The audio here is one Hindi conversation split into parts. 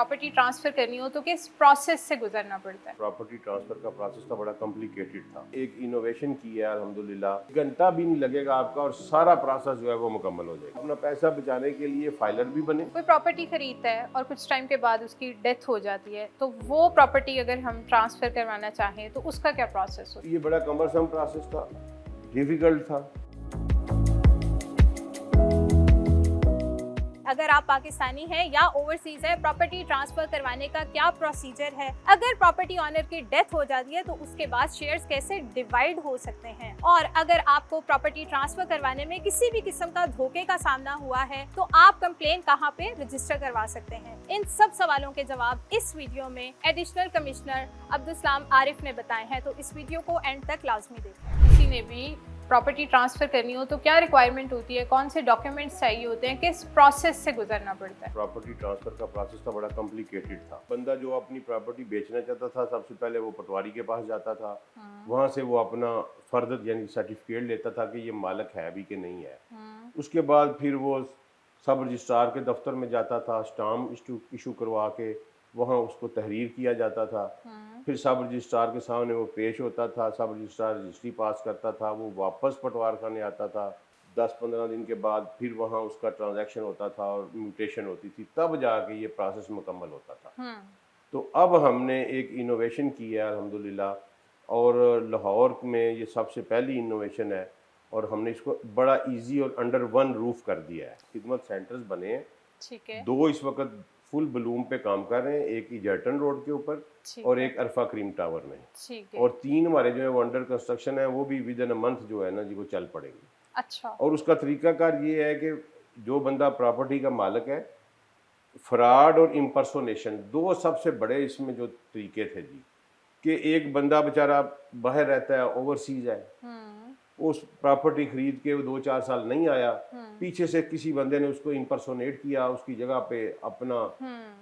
प्रॉपर्टी ट्रांसफर करनी हो तो किस प्रोसेस से गुजरना पड़ता है? प्रॉपर्टी ट्रांसफर का प्रोसेस तो बड़ा कॉम्प्लिकेटेड था। एक इनोवेशन की है अल्हम्दुलिल्लाह, घंटा भी नहीं लगेगा आपका और सारा प्रोसेस जो है वो मुकम्मल हो जाएगा। अपना पैसा बचाने के लिए फाइलर भी बने। कोई प्रॉपर्टी खरीदता है और कुछ टाइम के बाद उसकी डेथ हो जाती है, तो वो प्रॉपर्टी अगर हम ट्रांसफर करवाना चाहें तो उसका क्या प्रोसेस होता है? ये बड़ा कमरसम प्रोसेस था, डिफिकल्ट था। अगर आप पाकिस्तानी हैं या ओवरसीज है, प्रॉपर्टी ट्रांसफर करवाने का क्या प्रोसीजर है? अगर प्रॉपर्टी ऑनर की डेथ हो जाती है तो उसके बाद शेयर्स कैसे डिवाइड हो सकते हैं? और अगर आपको प्रॉपर्टी ट्रांसफर करवाने में किसी भी किस्म का धोखे का सामना हुआ है तो आप कंप्लेन कहां पे रजिस्टर करवा सकते हैं? इन सब सवालों के जवाब इस वीडियो में एडिशनल कमिश्नर अब्दुल आरिफ ने बताए हैं, तो इस वीडियो को एंड तक लाजमी देखें। किसी ने भी प्रॉपर्टी ट्रांसफर करनी हो तो क्या रिक्वायरमेंट होती है, कौन से डॉक्यूमेंट्स चाहिए होते हैं, किस प्रोसेस से गुजरना पड़ता है? प्रॉपर्टी ट्रांसफर का प्रोसेस तो बड़ा कॉम्प्लिकेटेड था। बंदा जो अपनी प्रॉपर्टी बेचना चाहता था, सबसे पहले वो पटवारी के पास जाता था। वहां से वो अपना फर्द यानी सर्टिफिकेट लेता था कि ये मालिक है भी कि नहीं है। उसके बाद फिर वो सब रजिस्ट्रार के दफ्तर में जाता था, स्टाम्प इशू करवा के वहाँ उसको तहरीर किया जाता था। फिर सब रजिस्ट्रार के सामने वो पेश होता था, सब रजिस्ट्रार रजिस्ट्री पास करता था, वो वापस पटवार खाने आता था। 10-15 दिन के बाद फिर वहाँ उसका ट्रांजैक्शन होता था और म्यूटेशन होती थी, तब जाके ये प्रोसेस मुकम्मल होता था। तो अब हमने एक इनोवेशन की है अल्हम्दुलिल्लाह, और लाहौर में ये सबसे पहली इनोवेशन है और हमने इसको बड़ा इजी और अंडर वन रूफ कर दिया है। खिदमत सेंटर्स बने हैं, ठीक है, 2 इस वक्त फुल ब्लूम पे काम कर रहे हैं, एक इजर्टन रोड के ऊपर और एक अरफा क्रीम टावर में, ठीक है। और 3 हमारे जो है वो अंडर कंस्ट्रक्शन है, वो भी विद इन अ मंथ जो है ना जी वो चल पड़ेंगे। अच्छा, और उसका तरीकाकार ये है कि जो बंदा प्रॉपर्टी का मालिक है, फ्रॉड और इम्पर्सोनेशन 2 सबसे बड़े इसमें जो तरीके थे जी, कि एक बंदा बेचारा बाहर रहता है, ओवरसीज है, उस प्रॉपर्टी खरीद के वो 2-4 साल नहीं आया, पीछे से किसी बंदे ने उसको इम्पर्सोनेट किया, उसकी जगह पे अपना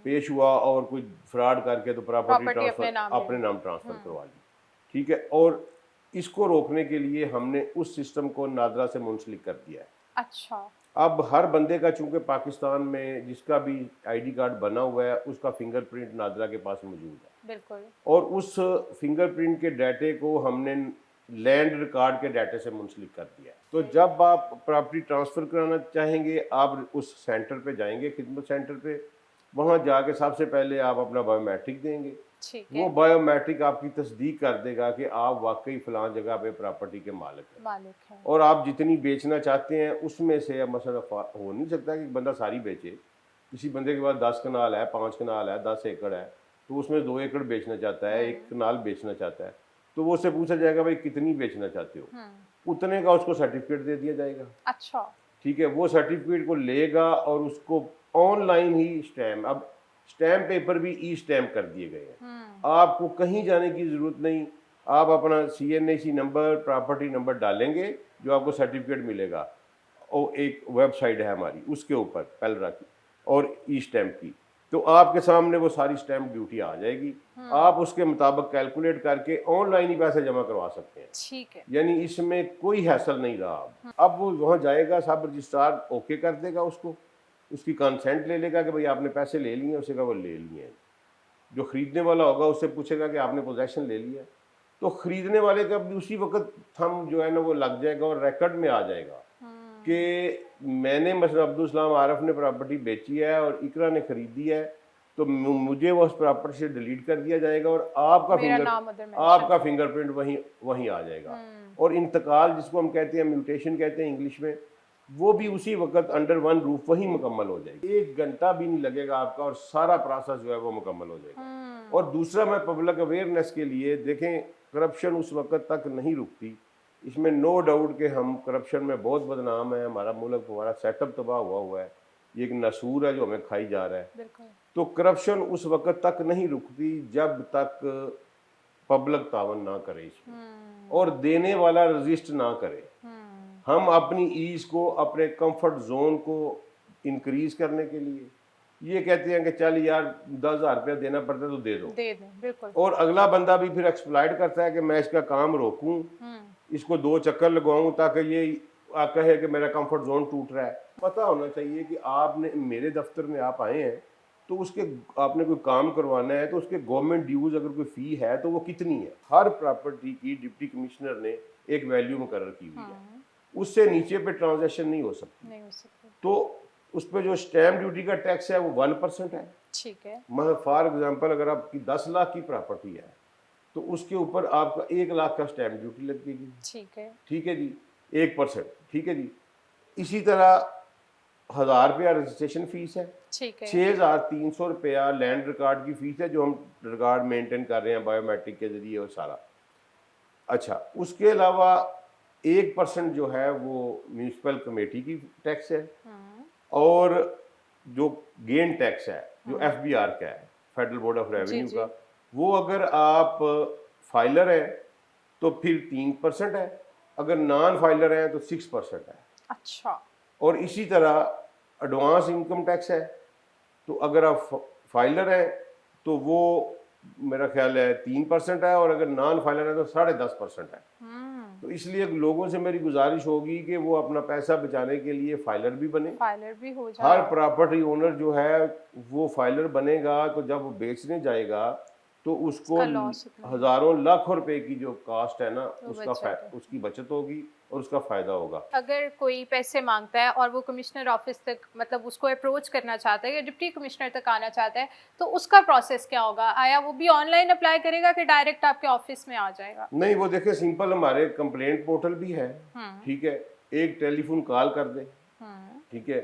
पेश हुआ और कोई फ्रॉड करके तो प्रॉपर्टी ट्रांसफर अपने नाम ट्रांसफर करवा ली। ठीक है, और इसको रोकने के लिए हमने उस सिस्टम को नादरा से मुंसलिक कर दिया है। अच्छा, अब हर बंदे का, चूंकि पाकिस्तान में जिसका भी आईडी कार्ड बना हुआ है, उसका फिंगरप्रिंट नादरा के पास मौजूद है। बिल्कुल। और उस फिंगरप्रिंट के डाटे को हमने लैंड रिकॉर्ड के डाटे से मुंसलिक कर दिया है। तो जब आप प्रॉपर्टी ट्रांसफ़र कराना चाहेंगे, आप उस सेंटर पे जाएंगे, खिदमत सेंटर पे, वहाँ जाके सबसे पहले आप अपना बायोमेट्रिक देंगे। वो बायोमेट्रिक आपकी तस्दीक कर देगा कि आप वाकई फ़लाँ जगह पे प्रॉपर्टी के मालिक हैं। और आप जितनी बेचना चाहते हैं उसमें से, अब मसला हो नहीं सकता कि बंदा सारी बेचे। किसी बंदे के पास 10 कनाल है, 5 कनाल है, 10 एकड़ है, तो उसमें 2 एकड़ बेचना चाहता है, 1 कनाल बेचना चाहता है, तो वो उससे पूछा जाएगा भाई कितनी बेचना चाहते हो, उतने का उसको सर्टिफिकेट दे दिया जाएगा। अच्छा, ठीक है, वो सर्टिफिकेट को लेगा और उसको ऑनलाइन ही स्टैम्प, अब स्टैम्प पेपर भी ई स्टैम्प कर दिए गए हैं, आपको कहीं जाने की ज़रूरत नहीं। आप अपना CNAC नंबर, प्रॉपर्टी नंबर डालेंगे, जो आपको सर्टिफिकेट मिलेगा, और एक वेबसाइट है हमारी उसके ऊपर पेलरा की और ई स्टैम्प की, तो आपके सामने वो सारी स्टैम्प ड्यूटी आ जाएगी। आप उसके मुताबिक कैलकुलेट करके ऑनलाइन ही पैसे जमा करवा सकते हैं। ठीक है, यानी इसमें कोई हैसल नहीं रहा। अब वो वहाँ जाएगा, सब रजिस्ट्रार ओके कर देगा उसको, उसकी कंसेंट ले लेगा कि भाई आपने पैसे ले लिए, उसे कहा वो ले लिए हैं। जो ख़रीदने वाला होगा उससे पूछेगा कि आपने पोजेसन ले लिया, तो ख़रीदने वाले का भी उसी वक्त थंब जो है ना वो लग जाएगा और रिकॉर्ड में आ जाएगा कि मैंने मसलन अब्दुल आरिफ ने प्रॉपर्टी बेची है और इकरा ने खरीदी है, तो मुझे वो उस प्रॉपर्टी से डिलीट कर दिया जाएगा और आपका फिंगरप्रिंट वहीं आ जाएगा। और इंतकाल जिसको हम कहते हैं, म्यूटेशन कहते हैं इंग्लिश में, वो भी उसी वक्त अंडर वन रूफ वहीं मुकम्मल हो जाएगी। 1 घंटा भी नहीं लगेगा आपका और सारा प्रोसेस जो है वो मुकम्मल हो जाएगा। और दूसरा, मैं पब्लिक अवेयरनेस के लिए, देखें करप्शन उस वक्त तक नहीं रुकती, इसमें नो डाउट कि हम करप्शन में बहुत बदनाम है, हमारा मुल्क, हमारा सेटअप तबाह हुआ है, ये एक नसूर है जो हमें खाई जा रहा है। तो करप्शन उस वक्त तक नहीं रुकती जब तक पब्लिक तावन ना करे इसमें और देने वाला रजिस्ट ना करे। हम अपनी ईज को, अपने कंफर्ट जोन को इंक्रीज करने के लिए ये कहते हैं कि चल यार 10,000 रुपया देना पड़ता है तो दे दो, बिल्कुल। और अगला बंदा भी फिर एक्सप्लॉइट करता है कि मैं इसका काम रोकूं, इसको 2 चक्कर लगवाऊं ताकि ये कहे कि मेरा कंफर्ट जोन टूट रहा है। पता होना चाहिए कि आपने, मेरे दफ्तर में आप आए हैं तो उसके आपने कोई काम करवाना है तो उसके गवर्नमेंट ड्यूज अगर कोई फी है तो वो कितनी है। हर प्रॉपर्टी की डिप्टी कमिश्नर ने एक वैल्यू मुकर्रर की हुई है, उससे नीचे पे ट्रांजैक्शन नहीं हो सकती। नहीं हो सकती। तो उस पर जो स्टैम्प ड्यूटी का टैक्स है वो 1% है। ठीक है। मतलब फॉर एग्जांपल अगर आपकी 10 लाख की प्रॉपर्टी है तो उसके ऊपर आपका 1 लाख का स्टैम्प ड्यूटी लगेगी। ठीक है। ठीक है जी, 1%। ठीक है जी। इसी तरह 1000 रुपया रजिस्ट्रेशन फीस है, ठीक है। 6300 रुपया लैंड रिकॉर्ड की फीस है जो हम रिकॉर्ड मेंटेन कर रहे हैं बायोमेट्रिक के जरिए और सारा। अच्छा, उसके अलावा 1% जो है वो म्यूनिसिपल कमेटी की टैक्स है, और जो गेन टैक्स है जो FBR का है, फेडरल बोर्ड ऑफ रेवेन्यू का, वो अगर आप फाइलर हैं तो फिर 3% है, अगर नॉन फाइलर हैं तो 6% है। अच्छा। और इसी तरह एडवांस इनकम टैक्स है, तो अगर आप फाइलर हैं तो वो मेरा ख्याल है 3% है, और अगर नॉन फाइलर है तो 10.5% है। तो इसलिए लोगों से मेरी गुजारिश होगी कि वो अपना पैसा बचाने के लिए फाइलर भी बने। फाइलर भी हो जाए। हर प्रॉपर्टी ओनर जो है वो फाइलर बनेगा तो जब वो बेचने जाएगा तो उसको हजारों लाखों रुपए की जो कास्ट है ना उसकी बचत होगी और उसका फायदा होगा। अगर कोई पैसे मांगता है और वो कमिश्नर ऑफिस तक मतलब उसको अप्रोच करना चाहता है या डिप्टी कमिश्नर तक आना चाहता है तो उसका प्रोसेस क्या होगा? आया वो भी ऑनलाइन अप्लाई करेगा कि डायरेक्ट आपके ऑफिस में आ जाएगा? नहीं, वो देखिए सिंपल, हमारे कंप्लेंट पोर्टल भी है। ठीक है, एक टेलीफोन कॉल कर दे। ठीक है,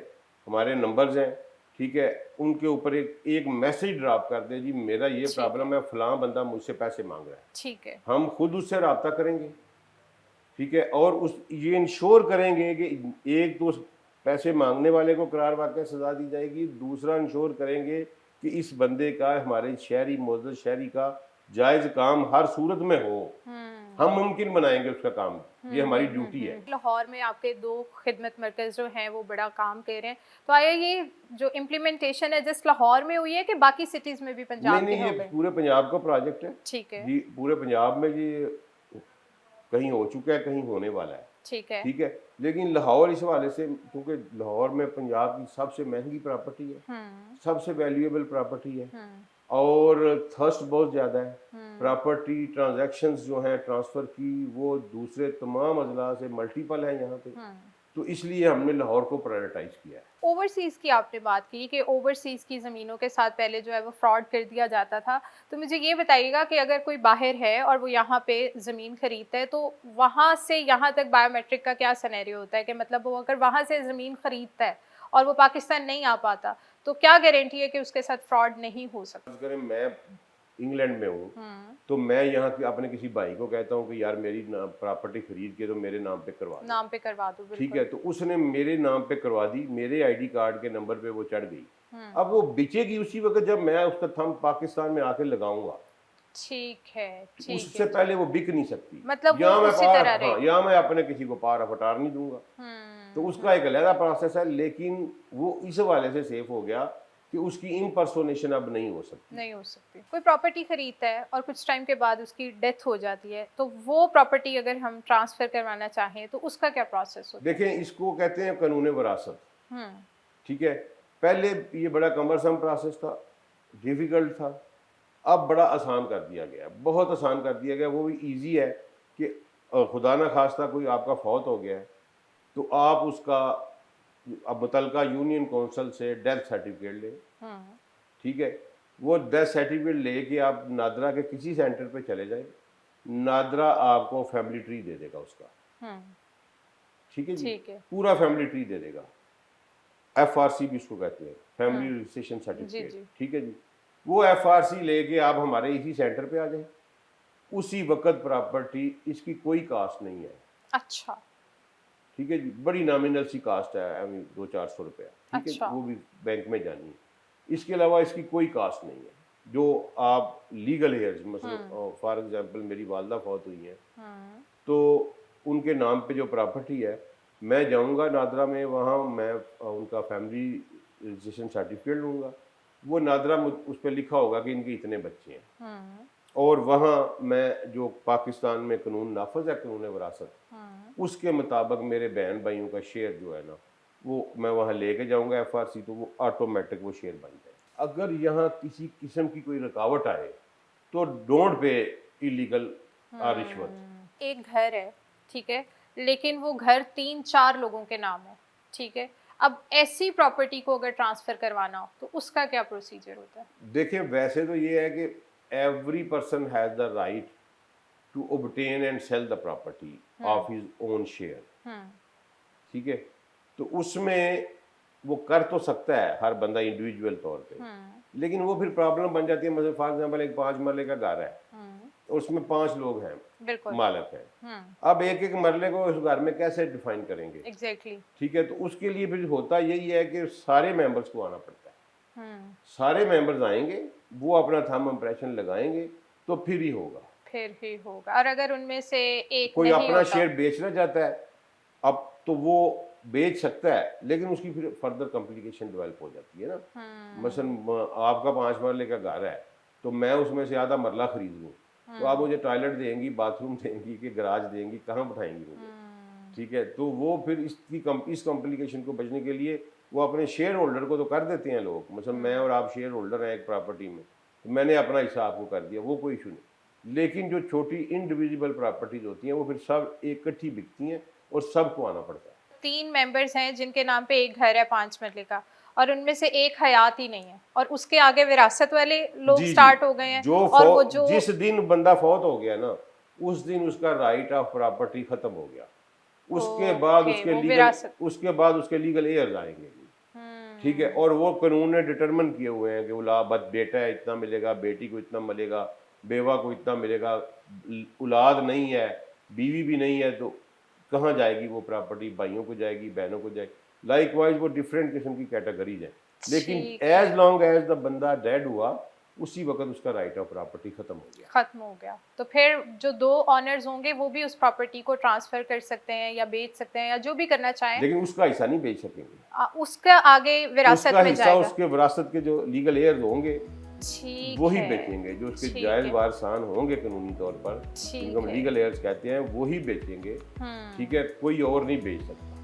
हमारे नंबर्स हैं। ठीक है, उनके ऊपर एक मैसेज ड्रॉप कर दे, जी मेरा ये प्रॉब्लम है, फलां बंदा मुझसे पैसे मांग रहा है। ठीक है, हम खुद उससे रब्ता करेंगे। ठीक है, और ये इंश्योर करेंगे कि एक तो पैसे मांगने वाले को करार वाक़या सजा दी जाएगी, दूसरा इंश्योर करेंगे कि इस बंदे का, हमारे शहरी मोअज़्ज़ज़ शहरी का जायज़ काम हर सूरत में हो। हम मुमकिन बनाएंगे उसका काम, ये हमारी ड्यूटी है। लाहौर में आपके 2 खिदमत मरकज़ जो हैं वो बड़ा काम कर रहे हैं, तो आया ये जो इम्प्लीमेंटेशन है जस्ट लाहौर में हुई है कि बाकी सिटीज़ में भी पंजाब नहीं, के हो ये गए? पूरे पंजाब का प्रोजेक्ट है। ठीक है जी, पूरे पंजाब में ये कहीं हो चुका है, कहीं होने वाला है। ठीक है। ठीक है, लेकिन लाहौर इस हवाले से, क्योंकि लाहौर में पंजाब की सबसे महंगी प्रॉपर्टी है, सबसे वैल्यूएबल प्रॉपर्टी है, और थर्स्ट बहुत ज़्यादा है। प्रॉपर्टी ट्रांजैक्शंस जो हैं ट्रांसफ़र की वो दूसरे तमाम अजला से मल्टीपल हैं यहाँ पे, तो इसलिए हमने लाहौर को प्रायोरिटाइज किया है। ओवरसीज़ की आपने बात की कि ओवरसीज़ की ज़मीनों के साथ पहले जो है वो फ्रॉड कर दिया जाता था, तो मुझे ये बताइएगा कि अगर कोई बाहर है और वो यहाँ पे ज़मीन खरीदता है तो वहाँ से यहाँ तक बायोमेट्रिक का क्या सिनेरियो होता है कि मतलब वो अगर वहाँ से ज़मीन खरीदता है और वो पाकिस्तान नहीं आ पाता तो क्या गारंटी है कि उसके साथ फ्रॉड नहीं हो सकता? अगर मैं इंग्लैंड में हूँ तो मैं यहाँ के अपने किसी भाई को कहता हूँ कि यार मेरी प्रॉपर्टी खरीद के तो मेरे नाम पे करवा दो। ठीक है, तो उसने मेरे नाम पे करवा दी, मेरे ID कार्ड के नंबर पे वो चढ़ गई। अब वो बेचेगी उसी वक्त जब मैं उसका थंब पाकिस्तान में आके लगाऊंगा। ठीक है, ठीक उससे है। पहले वो बिक नहीं सकती, मतलब या वो मैं उसी तरह रहेगी। या मैं अपने किसी को पार ऑफ अटार नहीं दूंगा। तो उसका एक अलग प्रोसेस है, लेकिन वो इस हवाले से सेफ हो गया कि उसकी इम्पर्सोनेशन अब नहीं हो सकती। कोई प्रॉपर्टी खरीदता है और कुछ टाइम के बाद उसकी डेथ हो जाती है तो वो प्रॉपर्टी अगर हम ट्रांसफर करवाना चाहें तो उसका क्या प्रोसेस होता है? देखें, इसको कहते हैं कानून वरासत। ठीक है, पहले ये बड़ा कमरसम प्रोसेस था, डिफिकल्ट था, अब बड़ा आसान कर दिया गया, बहुत आसान कर दिया गया। वो भी ईजी है कि खुदा ना खास्ता कोई आपका फौत हो गया है तो आप उसका अब मुतलका यूनियन काउंसिल से डेथ सर्टिफिकेट लें। ठीक है, वो डेथ सर्टिफिकेट लेके आप नादरा के किसी सेंटर पे चले जाए, नादरा आपको फैमिली ट्री दे देगा उसका। ठीक है जी, पूरा फैमिली ट्री दे देगा। FRC भी उसको कहते हैं, फैमिली रजिस्ट्रेशन सर्टिफिकेट। ठीक है जी, वो FRC लेके आप हमारे इसी सेंटर पे आ जाए, उसी वक्त प्रॉपर्टी, इसकी कोई कास्ट नहीं है। अच्छा। ठीक है जी, बड़ी नॉमिनल सी कास्ट है, 200-400 रुपया। ठीक है, वो भी बैंक में जानी है। इसके अलावा इसकी कोई कास्ट नहीं है। जो आप लीगल हेयर्स, मतलब फॉर एग्जांपल मेरी वालदा फौत हुई है तो उनके नाम पे जो प्रॉपर्टी है, मैं जाऊंगा नादरा में, वहाँ मैं उनका फैमिली रजिस्ट्रेशन सर्टिफिकेट लूँगा, वो नादरा उस पर लिखा होगा कि इनके इतने बच्चे हैं, और वहाँ मैं जो पाकिस्तान में कानून नाफज है, कानून वरासत, उसके मुताबिक मेरे बहन भाइयों का शेयर जो है ना वो मैं वहाँ लेके जाऊँगा FRC, तो वो ऑटोमेटिक वो शेयर बन जाए। अगर यहाँ किसी किस्म की कोई रुकावट आए तो डोंट पे इलीगल रिश्वत। एक घर है, ठीक है, लेकिन वो घर 3-4 लोगों के नाम है, ठीक है। अब ऐसी प्रॉपर्टी को अगर ट्रांसफर करवाना हो तो उसका क्या प्रोसीजर होता है? देखिए वैसे तो ये है कि every person has the right to obtain and sell the property of his own share, ठीक है। तो उसमें वो कर तो सकता है हर बंदा इंडिविजुअल तौर पे, लेकिन वो फिर प्रॉब्लम बन जाती है। मतलब फॉर एग्जांपल एक 5 मरले का घर है, उसमें 5 लोग हैं, मालिक हैं। अब एक एक मरले को उस घर में कैसे डिफाइन करेंगे? एग्जैक्टली। ठीक है, तो उसके लिए फिर होता यही है कि सारे मेंबर्स को आना पड़ता है। सारे मेंबर्स आएंगे, वो अपना थंब इंप्रेशन लगाएंगे, तो फिर ही होगा। और अगर उनमें से एक कोई नहीं अपना होता, शेयर बेचना चाहता है अब तो वो बेच सकता है, लेकिन उसकी फिर फर्दर कॉम्प्लिकेशन डेवलप हो जाती है ना। मसलन आपका 5 मरले का घर है, तो मैं उसमें से आधा मरला खरीद लूँ, तो आप मुझे टॉयलेट देंगी, बाथरूम देंगी कि गराज देंगी, कहाँ बैठाएंगी मुझे? ठीक है, तो वो फिर इस कॉम्प्लिकेशन को बचने के लिए वो अपने शेयर होल्डर को तो कर देते हैं लोग। मतलब मैं और आप शेयर होल्डर हैं एक प्रॉपर्टी में, तो मैंने अपना हिस्सा आपको कर दिया, वो कोई इशू नहीं। लेकिन जो छोटी इंडिविजुअल प्रॉपर्टीज होती हैं वो फिर सब इकट्ठी बिकती हैं और सबको आना पड़ता है। 3 मेंबर्स हैं जिनके नाम पे एक घर है 5 मरले का, और उनमें से एक हयात ही नहीं है, और उसके आगे विरासत वाले लोग स्टार्ट हो गए हैं। और वो जो जिस दिन बंदा फौत हो गया ना, उस दिन उसका राइट ऑफ प्रॉपर्टी खत्म हो गया। उसके बाद उसके लीगल एयर्स आएंगे, ठीक है। और वो कानून ने डिटरमिन किए हुए हैं कि औलाद, बेटा है इतना मिलेगा, बेटी को इतना मिलेगा, बेवा को इतना मिलेगा। औलाद नहीं है, बीवी भी नहीं है, तो कहाँ जाएगी वो प्रॉपर्टी? भाइयों को जाएगी, बहनों को जाएगी। लाइकवाइज वो डिफरेंट किस्म की कैटेगरीज है, लेकिन एज लॉन्ग एज द बंदा डेड हुआ, उसी वक्त उसका राइट ऑफ प्रॉपर्टी खत्म हो गया। तो फिर जो 2 ऑनर्स होंगे वो भी उस प्रॉपर्टी को ट्रांसफर कर सकते हैं या बेच सकते हैं या जो भी करना चाहें, लेकिन उसका हिस्सा नहीं बेच सकेंगे। उसका आगे विरासत में जाएगा। उसके विरासत के जो लीगल एयर्स होंगे वही है। बेचेंगे, जो उसके जायज वारसान होंगे कानूनी तौर पर, जिनको हम लीगल एयर्स कहते हैं, वही बेचेंगे। ठीक है, कोई और नहीं बेच सकता।